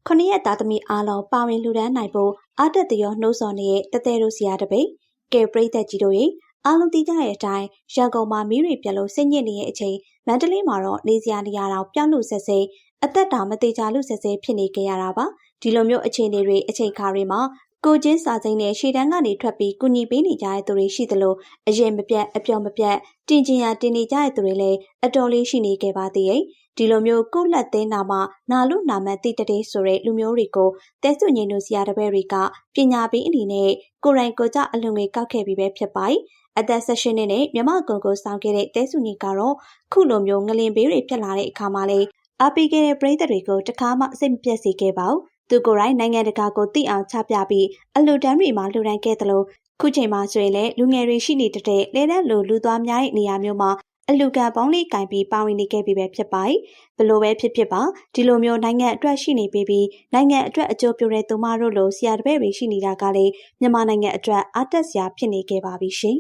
ခொနရက်သားသမီးအားလုံးပါဝင်လှူဒန်းနိုင်ဖို့အားတက်သရောနှိုးဆော်နေတဲ့တသေးတို့ဆရာတပိတ်ကဲပရိသတ်ကြီးတို့ရေအားလုံးသိကြတဲ့အတိုင်းရန်ကုန်မှာမီးတွေပြက်လို့စိတ်ညစ်နေတဲ့အချိန်မန္တလေးမှာတော့နေစရာနေရာတော့ပြောင်းလို့ဆက်စိအသက်တာမသေးချာလို့ဆက်စိဖြစ်နေကြရတာပါဒီလိုမျိုးအခြေအနေတွေအချိန်ခါတွေမှာကိုချင်းစာစိမ်းနဲ့ရှေ့တန်းကနေထွက်ပြီးကုညီပေးနေကြတဲ့သူတွေရှိသလိုအရင်မပြတ်အပြော်မပြတ်တင်ကျင်ရာတင်နေကြတဲ့သူတွေလည်းအတော်လေးရှိနေခဲ့ပါသေးတယ်ဒီလိုမျိုးကုလက်သိန်းနာမှနာလူနာမန်တိတတဲ့ဆိုတဲ့လူမျိုးတွေကိုတဲဆွညင်တို့ဆရာတပည့်တွေကပညာပေးအနေနဲ့ကိုရိုင်းကိုကြအလွန်ငွေကောက်ခဲ့ပြီးပဲဖြစ်ပါတယ်အသက်16နှစ်နဲ့မြမကွန်ကိုဆောင်ခဲ့တဲ့တဲဆွညင်ကတော့ခုလိုမျိုးငလင်ဘေးတွေဖြစ်လာတဲ့အခါမှာလေအားပေးခဲ့တဲ့ပရိသတ်တွေကိုတခါမှစိတ်မပြတ်စေခဲ့ပါဘူးသူကိုယ်တိုင်နိုင်ငံတကာကိုသိအောင်ချပြပြီးအလူတန်းတွေမှာလှူဒန်းခဲ့သလိုခုချိန်မှာဆိုရင်လည်းလူငယ်တွေရှိနေတဲ့လဲတဲ့လူသွားများတဲ့နေရာမျိုးမှာအလူကပေါင်းလေးကင်ပြီးပါဝင်နေခဲ့ပြီပဲဖြစ်ပါတယ်ဘလို့ပဲဖြစ်ပါဒီလိုမျိုးနိုင်ငံအတွက်ရှိနေပြီးနိုင်ငံအတွက်အကျိုးပြုတဲ့သူမတို့လိုဆရာတပည့်တွေရှိနေတာကလေမြန်မာနိုင်ငံအတွက်အားတက်စရာဖြစ်နေခဲ့ပါပြီရှင်